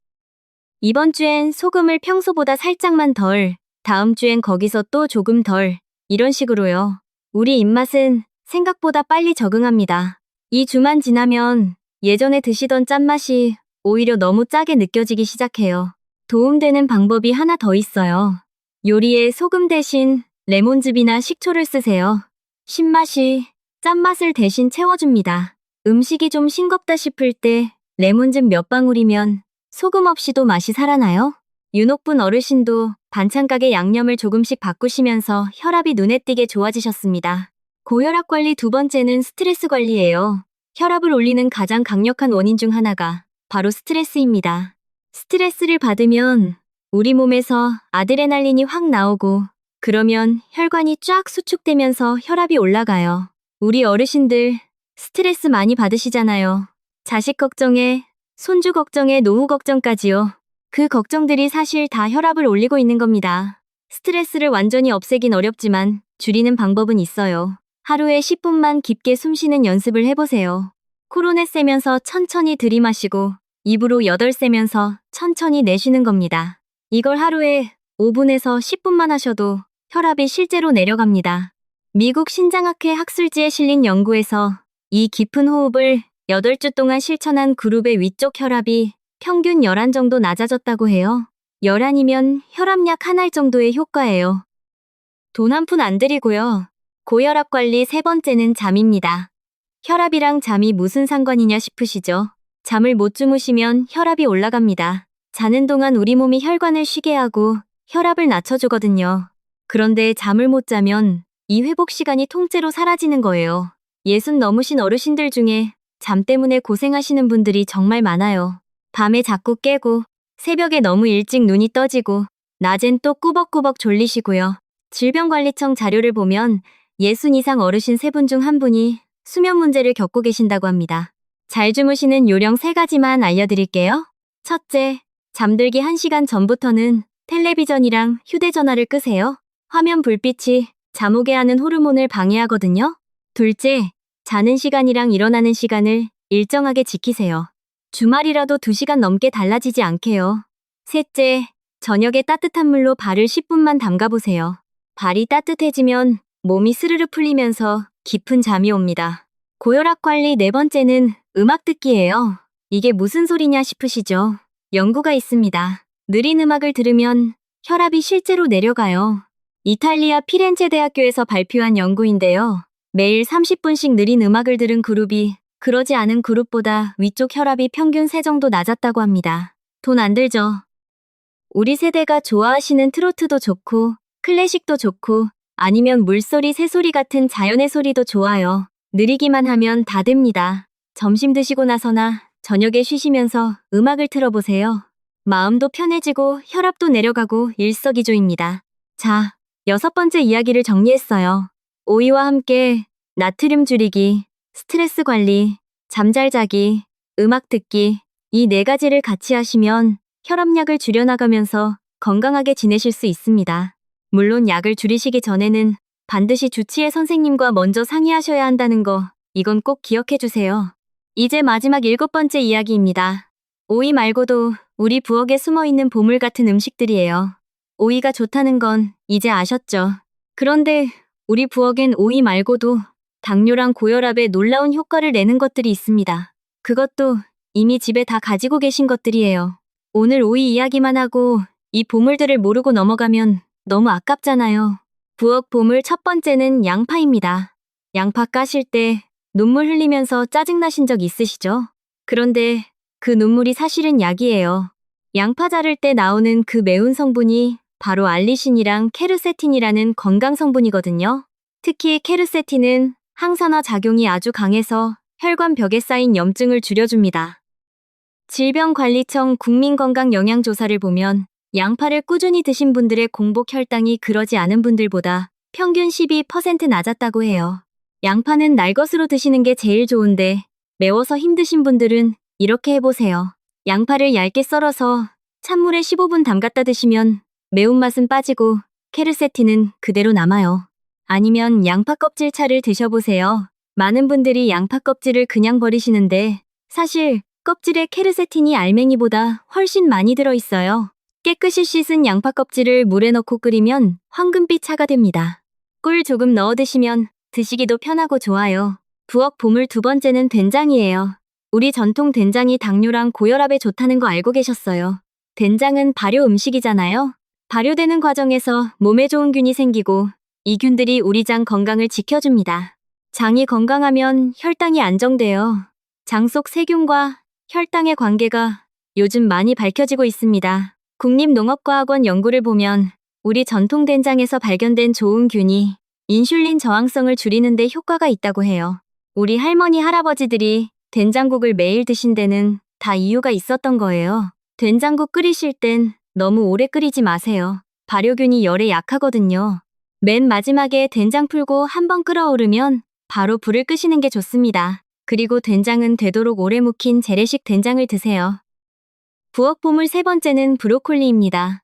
이번 주엔 소금을 평소보다 살짝만 덜, 다음 주엔 거기서 또 조금 덜, 이런 식으로요. 우리 입맛은 생각보다 빨리 적응합니다. 이 주만 지나면 예전에 드시던 짠맛이 오히려 너무 짜게 느껴지기 시작해요. 도움되는 방법이 하나 더 있어요. 요리에 소금 대신 레몬즙이나 식초를 쓰세요. 신맛이 짠맛을 대신 채워줍니다. 음식이 좀 싱겁다 싶을 때 레몬즙 몇 방울이면 소금 없이도 맛이 살아나요. 유녹분 어르신도 반찬가게 양념을 조금씩 바꾸시면서 혈압이 눈에 띄게 좋아지셨습니다. 고혈압 관리 두 번째는 스트레스 관리예요. 혈압을 올리는 가장 강력한 원인 중 하나가 바로 스트레스입니다. 스트레스를 받으면 우리 몸에서 아드레날린이 확 나오고 그러면 혈관이 쫙 수축되면서 혈압이 올라가요. 우리 어르신들 스트레스 많이 받으시잖아요. 자식 걱정에, 손주 걱정에, 노후 걱정까지요. 그 걱정들이 사실 다 혈압을 올리고 있는 겁니다. 스트레스를 완전히 없애긴 어렵지만 줄이는 방법은 있어요. 하루에 10분만 깊게 숨쉬는 연습을 해보세요. 코로 내쉬면서 천천히 들이마시고 입으로 8세면서 천천히 내쉬는 겁니다. 이걸 하루에 5분에서 10분만 하셔도 혈압이 실제로 내려갑니다. 미국 신장학회 학술지에 실린 연구에서 이 깊은 호흡을 8주 동안 실천한 그룹의 위쪽 혈압이 평균 11 정도 낮아졌다고 해요. 11이면 혈압약 한 알 정도의 효과예요. 돈 한 푼 안 들이고요. 고혈압 관리 세 번째는 잠입니다. 혈압이랑 잠이 무슨 상관이냐 싶으시죠? 잠을 못 주무시면 혈압이 올라갑니다. 자는 동안 우리 몸이 혈관을 쉬게 하고 혈압을 낮춰주거든요. 그런데 잠을 못 자면 이 회복 시간이 통째로 사라지는 거예요. 60 넘으신 어르신들 중에 잠 때문에 고생하시는 분들이 정말 많아요. 밤에 자꾸 깨고 새벽에 너무 일찍 눈이 떠지고 낮엔 또 꾸벅꾸벅 졸리시고요. 질병관리청 자료를 보면 60 이상 어르신 3분 중 1분이 수면 문제를 겪고 계신다고 합니다. 잘 주무시는 요령 3가지만 알려드릴게요. 첫째, 잠들기 1시간 전부터는 텔레비전이랑 휴대전화를 끄세요. 화면 불빛이 잠 오게 하는 호르몬을 방해하거든요. 둘째, 자는 시간이랑 일어나는 시간을 일정하게 지키세요. 주말이라도 2시간 넘게 달라지지 않게요. 셋째, 저녁에 따뜻한 물로 발을 10분만 담가보세요. 발이 따뜻해지면 몸이 스르르 풀리면서 깊은 잠이 옵니다. 고혈압 관리 네 번째는 음악 듣기예요. 이게 무슨 소리냐 싶으시죠? 연구가 있습니다. 느린 음악을 들으면 혈압이 실제로 내려가요. 이탈리아 피렌체 대학교에서 발표한 연구인데요. 매일 30분씩 느린 음악을 들은 그룹이 그러지 않은 그룹보다 위쪽 혈압이 평균 3 정도 낮았다고 합니다. 돈 안 들죠? 우리 세대가 좋아하시는 트로트도 좋고 클래식도 좋고 아니면 물소리, 새소리 같은 자연의 소리도 좋아요. 느리기만 하면 다 됩니다. 점심 드시고 나서나 저녁에 쉬시면서 음악을 틀어보세요. 마음도 편해지고 혈압도 내려가고 일석이조입니다. 자, 6번째 이야기를 정리했어요. 오이와 함께 나트륨 줄이기, 스트레스 관리, 잠잘 자기, 음악 듣기 이 4가지를 같이 하시면 혈압약을 줄여나가면서 건강하게 지내실 수 있습니다. 물론 약을 줄이시기 전에는 반드시 주치의 선생님과 먼저 상의하셔야 한다는 거 이건 꼭 기억해 주세요. 이제 마지막 7번째 이야기입니다. 오이 말고도 우리 부엌에 숨어있는 보물 같은 음식들이에요. 오이가 좋다는 건 이제 아셨죠? 그런데 우리 부엌엔 오이 말고도 당뇨랑 고혈압에 놀라운 효과를 내는 것들이 있습니다. 그것도 이미 집에 다 가지고 계신 것들이에요. 오늘 오이 이야기만 하고 이 보물들을 모르고 넘어가면 너무 아깝잖아요. 부엌 보물 첫 번째는 양파입니다. 양파 까실 때 눈물 흘리면서 짜증나신 적 있으시죠? 그런데 그 눈물이 사실은 약이에요. 양파 자를 때 나오는 그 매운 성분이 바로 알리신이랑 케르세틴이라는 건강 성분이거든요. 특히 케르세틴은 항산화 작용이 아주 강해서 혈관 벽에 쌓인 염증을 줄여줍니다. 질병관리청 국민건강영양조사를 보면 양파를 꾸준히 드신 분들의 공복 혈당이 그러지 않은 분들보다 평균 12% 낮았다고 해요. 양파는 날것으로 드시는 게 제일 좋은데 매워서 힘드신 분들은 이렇게 해보세요. 양파를 얇게 썰어서 찬물에 15분 담갔다 드시면 매운맛은 빠지고 케르세틴은 그대로 남아요. 아니면 양파 껍질 차를 드셔보세요. 많은 분들이 양파 껍질을 그냥 버리시는데 사실 껍질에 케르세틴이 알맹이보다 훨씬 많이 들어있어요. 깨끗이 씻은 양파 껍질을 물에 넣고 끓이면 황금빛 차가 됩니다. 꿀 조금 넣어 드시면 드시기도 편하고 좋아요. 부엌 보물 두 번째는 된장이에요. 우리 전통 된장이 당뇨랑 고혈압에 좋다는 거 알고 계셨어요? 된장은 발효 음식이잖아요. 발효되는 과정에서 몸에 좋은 균이 생기고 이 균들이 우리 장 건강을 지켜줍니다. 장이 건강하면 혈당이 안정되어 장 속 세균과 혈당의 관계가 요즘 많이 밝혀지고 있습니다. 국립농업과학원 연구를 보면 우리 전통 된장에서 발견된 좋은 균이 인슐린 저항성을 줄이는 데 효과가 있다고 해요. 우리 할머니, 할아버지들이 된장국을 매일 드신 데는 다 이유가 있었던 거예요. 된장국 끓이실 땐 너무 오래 끓이지 마세요. 발효균이 열에 약하거든요. 맨 마지막에 된장 풀고 한번 끓어오르면 바로 불을 끄시는 게 좋습니다. 그리고 된장은 되도록 오래 묵힌 재래식 된장을 드세요. 부엌 보물 세 번째는 브로콜리입니다.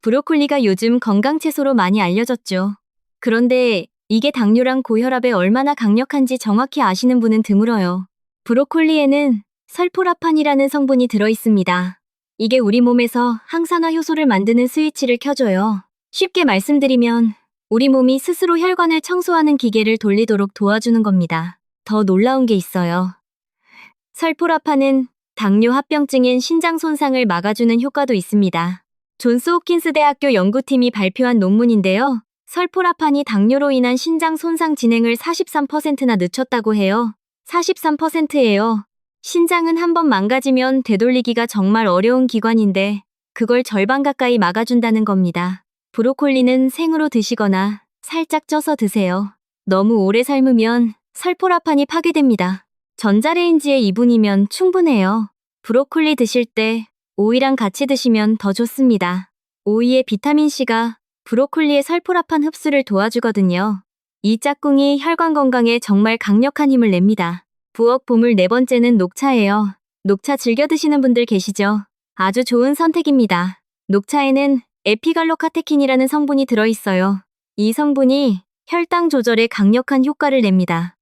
브로콜리가 요즘 건강채소로 많이 알려졌죠. 그런데 이게 당뇨랑 고혈압에 얼마나 강력한지 정확히 아시는 분은 드물어요. 브로콜리에는 설포라판이라는 성분이 들어있습니다. 이게 우리 몸에서 항산화 효소를 만드는 스위치를 켜줘요. 쉽게 말씀드리면 우리 몸이 스스로 혈관을 청소하는 기계를 돌리도록 도와주는 겁니다. 더 놀라운 게 있어요. 설포라판은 당뇨 합병증인 신장 손상을 막아주는 효과도 있습니다. 존스 홉킨스 대학교 연구팀이 발표한 논문인데요. 설포라판이 당뇨로 인한 신장 손상 진행을 43%나 늦췄다고 해요. 43%예요. 신장은 한번 망가지면 되돌리기가 정말 어려운 기관인데 그걸 절반 가까이 막아준다는 겁니다. 브로콜리는 생으로 드시거나 살짝 쪄서 드세요. 너무 오래 삶으면 설포라판이 파괴됩니다. 전자레인지에 2분이면 충분해요. 브로콜리 드실 때 오이랑 같이 드시면 더 좋습니다. 오이의 비타민C가 브로콜리의 설포라판 흡수를 도와주거든요. 이 짝꿍이 혈관 건강에 정말 강력한 힘을 냅니다. 부엌 보물 네 번째는 녹차예요. 녹차 즐겨 드시는 분들 계시죠? 아주 좋은 선택입니다. 녹차에는 에피갈로카테킨이라는 성분이 들어있어요. 이 성분이 혈당 조절에 강력한 효과를 냅니다.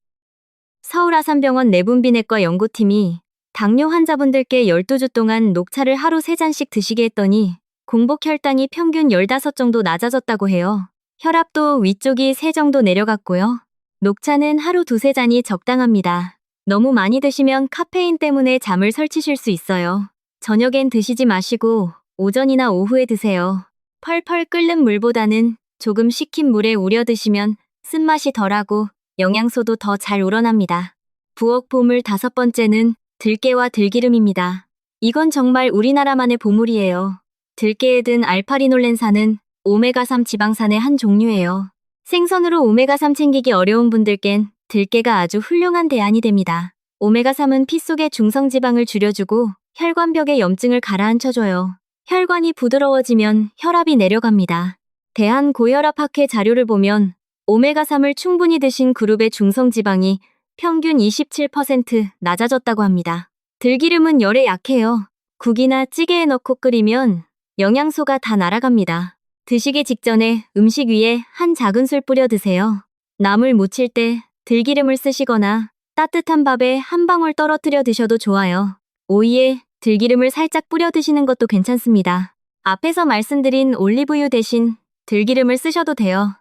서울아산병원 내분비내과 연구팀이 당뇨 환자분들께 12주 동안 녹차를 하루 3잔씩 드시게 했더니 공복 혈당이 평균 15 정도 낮아졌다고 해요. 혈압도 위쪽이 3 정도 내려갔고요. 녹차는 하루 2-3잔이 적당합니다. 너무 많이 드시면 카페인 때문에 잠을 설치실 수 있어요. 저녁엔 드시지 마시고 오전이나 오후에 드세요. 펄펄 끓는 물보다는 조금 식힌 물에 우려 드시면 쓴맛이 덜하고 영양소도 더 잘 우러납니다. 부엌 보물 5번째는 들깨와 들기름입니다. 이건 정말 우리나라만의 보물이에요. 들깨에 든 알파리놀렌산은 오메가3 지방산의 한 종류예요. 생선으로 오메가3 챙기기 어려운 분들겐 들깨가 아주 훌륭한 대안이 됩니다. 오메가3은 피 속의 중성지방을 줄여주고 혈관벽의 염증을 가라앉혀줘요. 혈관이 부드러워지면 혈압이 내려갑니다. 대한고혈압학회 자료를 보면 오메가3을 충분히 드신 그룹의 중성지방이 평균 27% 낮아졌다고 합니다. 들기름은 열에 약해요. 국이나 찌개에 넣고 끓이면 영양소가 다 날아갑니다. 드시기 직전에 음식 위에 한 작은술 뿌려 드세요. 나물 무칠 때 들기름을 쓰시거나 따뜻한 밥에 한 방울 떨어뜨려 드셔도 좋아요. 오이에 들기름을 살짝 뿌려 드시는 것도 괜찮습니다. 앞에서 말씀드린 올리브유 대신 들기름을 쓰셔도 돼요.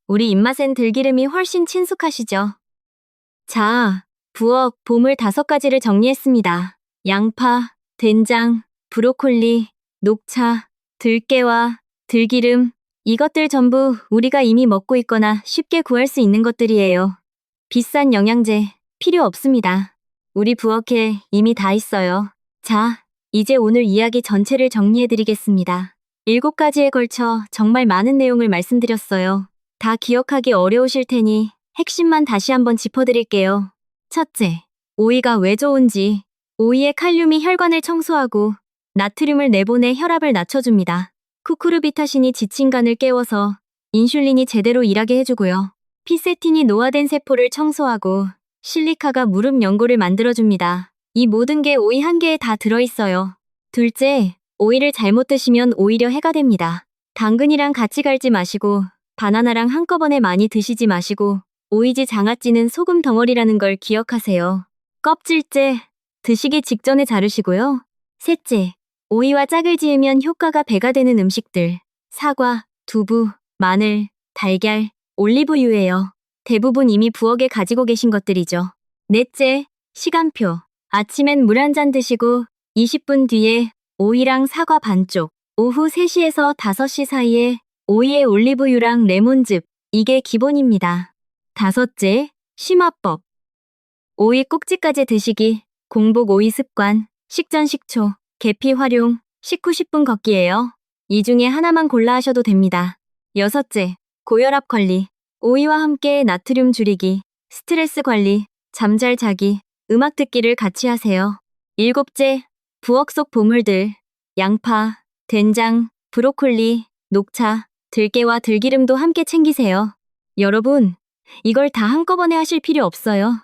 우리 입맛엔 들기름이 훨씬 친숙하시죠? 자, 부엌 보물 5가지를 정리했습니다. 양파, 된장, 브로콜리, 녹차, 들깨와 들기름, 이것들 전부 우리가 이미 먹고 있거나 쉽게 구할 수 있는 것들이에요. 비싼 영양제 필요 없습니다. 우리 부엌에 이미 다 있어요. 자, 이제 오늘 이야기 전체를 정리해드리겠습니다. 7가지에 걸쳐 정말 많은 내용을 말씀드렸어요. 다 기억하기 어려우실 테니 핵심만 다시 한번 짚어드릴게요. 첫째, 오이가 왜 좋은지. 오이의 칼륨이 혈관을 청소하고 나트륨을 내보내 혈압을 낮춰줍니다. 쿠쿠르비타신이 지친 간을 깨워서 인슐린이 제대로 일하게 해주고요. 피세틴이 노화된 세포를 청소하고 실리카가 무릎 연골을 만들어줍니다. 이 모든 게 오이 한 개에 다 들어있어요. 둘째, 오이를 잘못 드시면 오히려 해가 됩니다. 당근이랑 같이 갈지 마시고 바나나랑 한꺼번에 많이 드시지 마시고 오이지 장아찌는 소금 덩어리라는 걸 기억하세요. 껍질째, 드시기 직전에 자르시고요. 셋째, 오이와 짝을 지으면 효과가 배가 되는 음식들. 사과, 두부, 마늘, 달걀, 올리브유예요. 대부분 이미 부엌에 가지고 계신 것들이죠. 넷째, 시간표. 아침엔 물 한 잔 드시고 20분 뒤에 오이랑 사과 반쪽, 오후 3시에서 5시 사이에 오이에 올리브유랑 레몬즙, 이게 기본입니다. 다섯째, 심화법. 오이 꼭지까지 드시기, 공복 오이 습관, 식전 식초, 계피 활용, 식후 10분 걷기예요. 이 중에 하나만 골라 하셔도 됩니다. 여섯째, 고혈압 관리. 오이와 함께 나트륨 줄이기, 스트레스 관리, 잠잘 자기, 음악 듣기를 같이 하세요. 일곱째, 부엌 속 보물들. 양파, 된장, 브로콜리, 녹차, 들깨와 들기름도 함께 챙기세요. 여러분, 이걸 다 한꺼번에 하실 필요 없어요.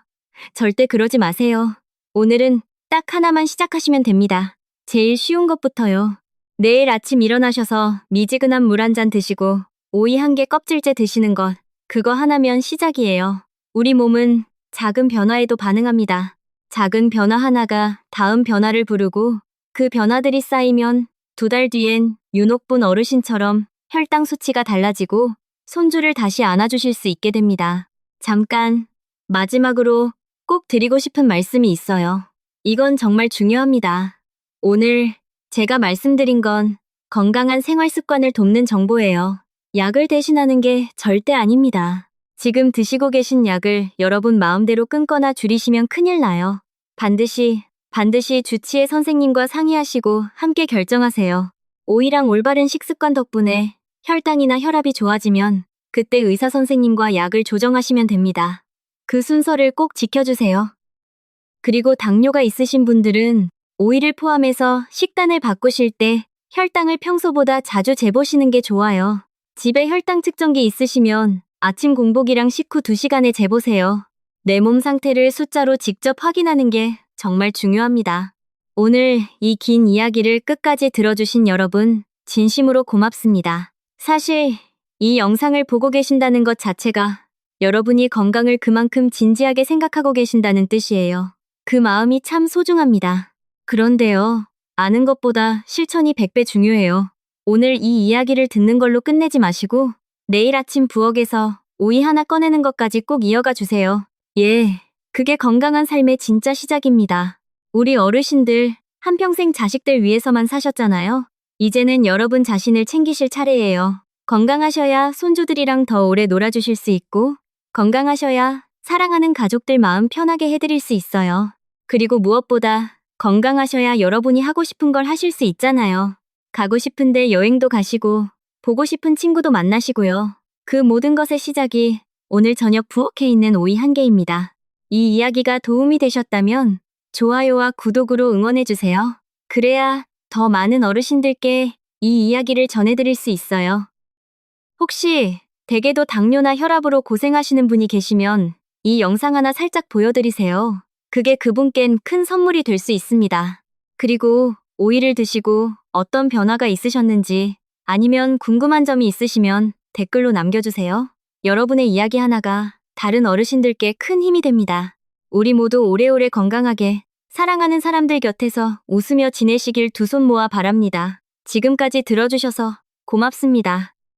절대 그러지 마세요. 오늘은 딱 하나만 시작하시면 됩니다. 제일 쉬운 것부터요. 내일 아침 일어나셔서 미지근한 물 한 잔 드시고 오이 한 개 껍질째 드시는 것, 그거 하나면 시작이에요. 우리 몸은 작은 변화에도 반응합니다. 작은 변화 하나가 다음 변화를 부르고 그 변화들이 쌓이면 2달 뒤엔 윤옥분 어르신처럼 혈당 수치가 달라지고 손주를 다시 안아주실 수 있게 됩니다. 잠깐, 마지막으로 꼭 드리고 싶은 말씀이 있어요. 이건 정말 중요합니다. 오늘 제가 말씀드린 건 건강한 생활 습관을 돕는 정보예요. 약을 대신하는 게 절대 아닙니다. 지금 드시고 계신 약을 여러분 마음대로 끊거나 줄이시면 큰일 나요. 반드시 주치의 선생님과 상의하시고 함께 결정하세요. 오이랑 올바른 식습관 덕분에 혈당이나 혈압이 좋아지면 그때 의사 선생님과 약을 조정하시면 됩니다. 그 순서를 꼭 지켜주세요. 그리고 당뇨가 있으신 분들은 오이를 포함해서 식단을 바꾸실 때 혈당을 평소보다 자주 재보시는 게 좋아요. 집에 혈당 측정기 있으시면 아침 공복이랑 식후 2시간에 재보세요. 내 몸 상태를 숫자로 직접 확인하는 게 정말 중요합니다. 오늘 이 긴 이야기를 끝까지 들어주신 여러분, 진심으로 고맙습니다. 사실 이 영상을 보고 계신다는 것 자체가 여러분이 건강을 그만큼 진지하게 생각하고 계신다는 뜻이에요. 그 마음이 참 소중합니다. 그런데요, 아는 것보다 실천이 100배 중요해요. 오늘 이 이야기를 듣는 걸로 끝내지 마시고 내일 아침 부엌에서 오이 하나 꺼내는 것까지 꼭 이어가 주세요. 예, 그게 건강한 삶의 진짜 시작입니다. 우리 어르신들 한평생 자식들 위해서만 사셨잖아요. 이제는 여러분 자신을 챙기실 차례예요. 건강하셔야 손주들이랑 더 오래 놀아주실 수 있고, 건강하셔야 사랑하는 가족들 마음 편하게 해드릴 수 있어요. 그리고 무엇보다 건강하셔야 여러분이 하고 싶은 걸 하실 수 있잖아요. 가고 싶은데 여행도 가시고, 보고 싶은 친구도 만나시고요. 그 모든 것의 시작이 오늘 저녁 부엌에 있는 오이 한 개입니다. 이 이야기가 도움이 되셨다면 좋아요와 구독으로 응원해주세요. 그래야 더 많은 어르신들께 이 이야기를 전해드릴 수 있어요. 혹시 댁에도 당뇨나 혈압으로 고생하시는 분이 계시면 이 영상 하나 살짝 보여드리세요. 그게 그분껜 큰 선물이 될 수 있습니다. 그리고 오이를 드시고 어떤 변화가 있으셨는지 아니면 궁금한 점이 있으시면 댓글로 남겨주세요. 여러분의 이야기 하나가 다른 어르신들께 큰 힘이 됩니다. 우리 모두 오래오래 건강하게 사랑하는 사람들 곁에서 웃으며 지내시길 두 손 모아 바랍니다. 지금까지 들어주셔서 고맙습니다.